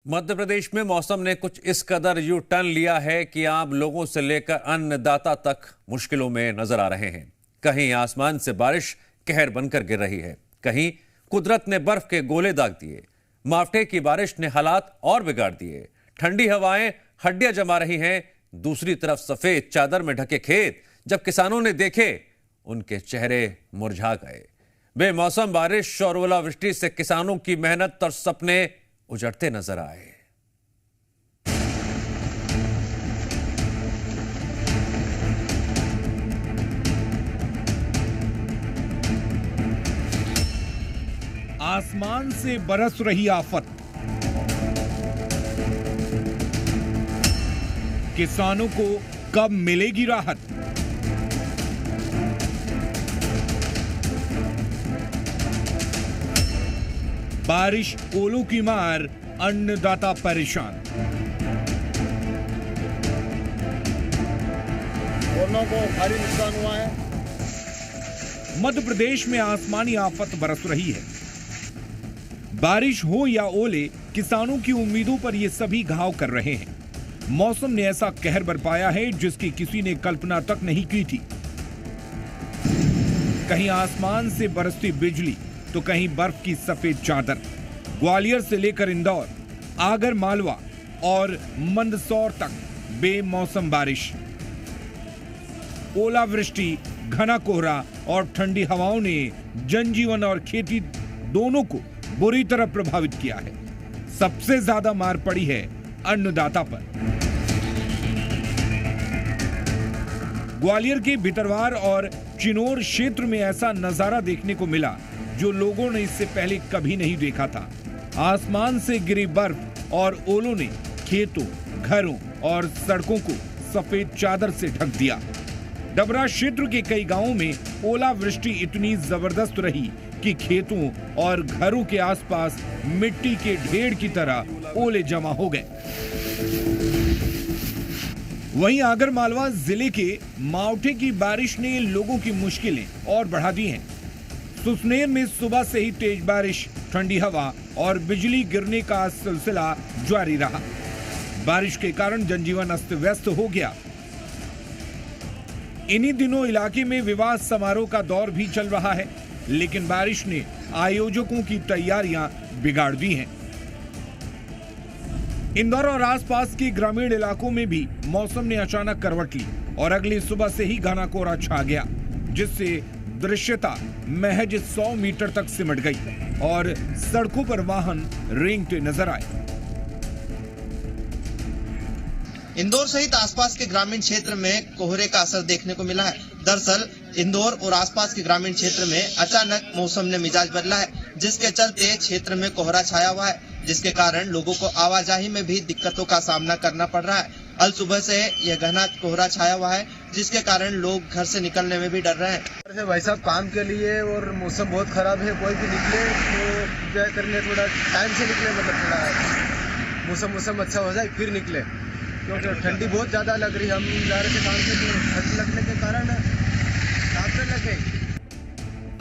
मध्य प्रदेश में मौसम ने कुछ इस कदर यू टर्न लिया है कि आम लोगों से लेकर अन्नदाता तक मुश्किलों में नजर आ रहे हैं। कहीं आसमान से बारिश कहर बनकर गिर रही है, कहीं कुदरत ने बर्फ के गोले दाग दिए। मावठे की बारिश ने हालात और बिगाड़ दिए। ठंडी हवाएं हड्डियां जमा रही हैं। दूसरी तरफ सफेद चादर में ढके खेत जब किसानों ने देखे, उनके चेहरे मुरझा गए। बेमौसम बारिश और ओलावृष्टि से किसानों की मेहनत और सपने उजड़ते नजर आए। आसमान से बरस रही आफत, किसानों को कब मिलेगी राहत? बारिश ओलों की मार, अन्नदाता परेशान। ओलों को भारी नुकसान हुआ है। मध्य प्रदेश में आसमानी आफत बरस रही है। बारिश हो या ओले, किसानों की उम्मीदों पर ये सभी घाव कर रहे हैं। मौसम ने ऐसा कहर बरपाया है जिसकी किसी ने कल्पना तक नहीं की थी। कहीं आसमान से बरसती बिजली तो कहीं बर्फ की सफेद चादर। ग्वालियर से लेकर इंदौर, आगर मालवा और मंदसौर तक बेमौसम बारिश, ओलावृष्टि, घना कोहरा और ठंडी हवाओं ने जनजीवन और खेती दोनों को बुरी तरह प्रभावित किया है। सबसे ज्यादा मार पड़ी है अन्नदाता पर। ग्वालियर के भितरवार और चिनोर क्षेत्र में ऐसा नजारा देखने को मिला जो लोगों ने इससे पहले कभी नहीं देखा था। आसमान से गिरी बर्फ और ओलों ने खेतों, घरों और सड़कों को सफेद चादर से ढक दिया। डबरा क्षेत्र के कई गांवों में ओलावृष्टि इतनी जबरदस्त रही कि खेतों और घरों के आसपास मिट्टी के ढेर की तरह ओले जमा हो गए। वहीं आगरमालवा जिले के मावठे की बारिश ने लोगों की मुश्किलें और बढ़ा दी हैं। सुसनेर में सुबह से ही तेज बारिश, ठंडी हवा और बिजली गिरने का सिलसिला जारी रहा। बारिश के कारण जनजीवन अस्त व्यस्त हो गया। इन्हीं दिनों इलाके में विवाह समारोह का दौर भी चल रहा है, लेकिन बारिश ने आयोजकों की तैयारियां बिगाड़ दी हैं। इंदौर और आसपास के ग्रामीण इलाकों में भी मौसम ने अचानक करवट ली और अगली सुबह से ही घना कोहरा छा गया, जिससे दृश्यता महज 100 मीटर तक सिमट गई और सड़कों पर वाहन रेंगते नजर आए। इंदौर सहित आसपास के ग्रामीण क्षेत्र में कोहरे का असर देखने को मिला है। दरअसल इंदौर और आसपास के ग्रामीण क्षेत्र में अचानक मौसम ने मिजाज बदला है, जिसके चलते क्षेत्र में कोहरा छाया हुआ है, जिसके कारण लोगों को आवाजाही में भी दिक्कतों का सामना करना पड़ रहा है। अल सुबह से यह घना कोहरा छाया हुआ है, जिसके कारण लोग घर से निकलने में भी डर रहे हैं। भाई साहब, काम के लिए और मौसम बहुत खराब है, कोई भी निकले तो क्या करने, थोड़ा टाइम से निकले, मतलब थोड़ा मौसम अच्छा हो जाए फिर निकले, क्योंकि ठंडी बहुत ज्यादा लग रही है। हम जा रहे थे काम से, तो ठंड लगने के कारण लगे।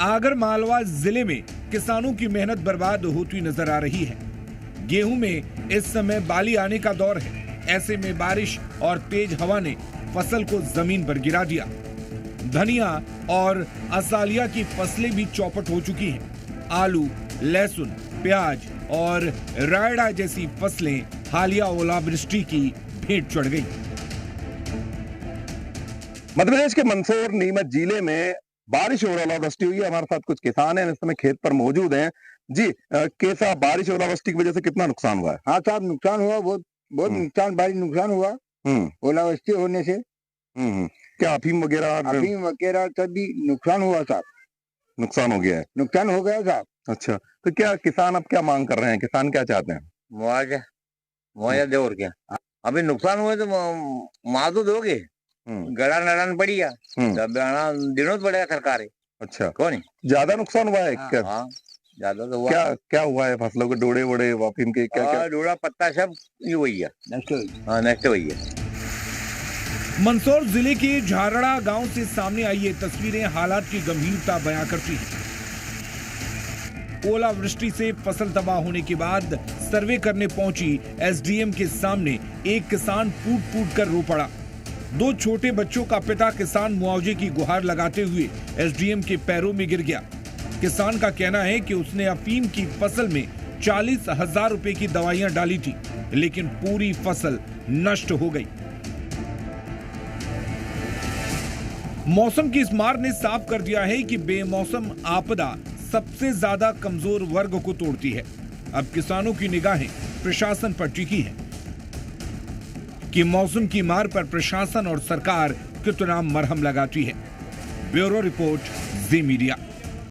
आगर मालवा जिले में किसानों की मेहनत बर्बाद होती नजर आ रही है। गेहूं में इस समय बाली आने का दौर है। ऐसे में बारिश और तेज हवा ने फसल को जमीन पर गिरा दिया। धनिया और असालिया की फसलें भी चौपट हो चुकी हैं। आलू, लहसुन, प्याज और रायडा जैसी फसलें हालिया ओलावृष्टि की भेंट चढ़ गई। मध्य प्रदेश के मंदसौर नीमच जिले में बारिश और ओलावृष्टि हुई है। हमारे साथ कुछ किसान हैं, इस समय खेत पर मौजूद हैं। जी, कैसा बारिश और ओलावृष्टि की वजह से कितना नुकसान हुआ है? हाँ साहब, नुकसान हुआ, बहुत नुकसान, भारी नुकसान हुआ ओलावृष्टि होने से। क्या अफीम वगैरह सभी नुकसान हुआ साहब। नुकसान हो गया है? नुकसान हो गया साहब। अच्छा, तो क्या किसान अब क्या मांग कर रहे हैं? किसान क्या चाहते हैं? मुआवजा दो और क्या। अभी नुकसान हुए तो मुआवजा दोगे, गड़ा नड़ान पड़िया, दिनों पड़ेगा सरकार है। अच्छा, कौन ज्यादा नुकसान हुआ है? क्या ज्यादा तो हुआ। क्या हुआ है फसलों के? डोड़े वोड़े अफीम के क्या? डोड़ा पत्ता सब ये हुई है, नष्ट हुई है। मंदसौर जिले के झारड़ा गांव से सामने आई ये तस्वीरें हालात की गंभीरता बयां करती हैं। ओलावृष्टि से फसल तबाह होने के बाद सर्वे करने पहुंची एसडीएम के सामने एक किसान फूट फूट कर रो पड़ा। 2 छोटे बच्चों का पिता किसान मुआवजे की गुहार लगाते हुए एसडीएम के पैरों में गिर गया। किसान का कहना है कि उसने अफीम की फसल में 40,000 रुपए की दवाइयां डाली थी, लेकिन पूरी फसल नष्ट हो गई। मौसम की इस मार ने साफ कर दिया है कि बेमौसम आपदा सबसे ज्यादा कमजोर वर्ग को तोड़ती है। अब किसानों की निगाहें प्रशासन पर टिकी हैं कि मौसम की मार पर प्रशासन और सरकार कितना मरहम लगाती है। ब्यूरो रिपोर्ट, जी मीडिया।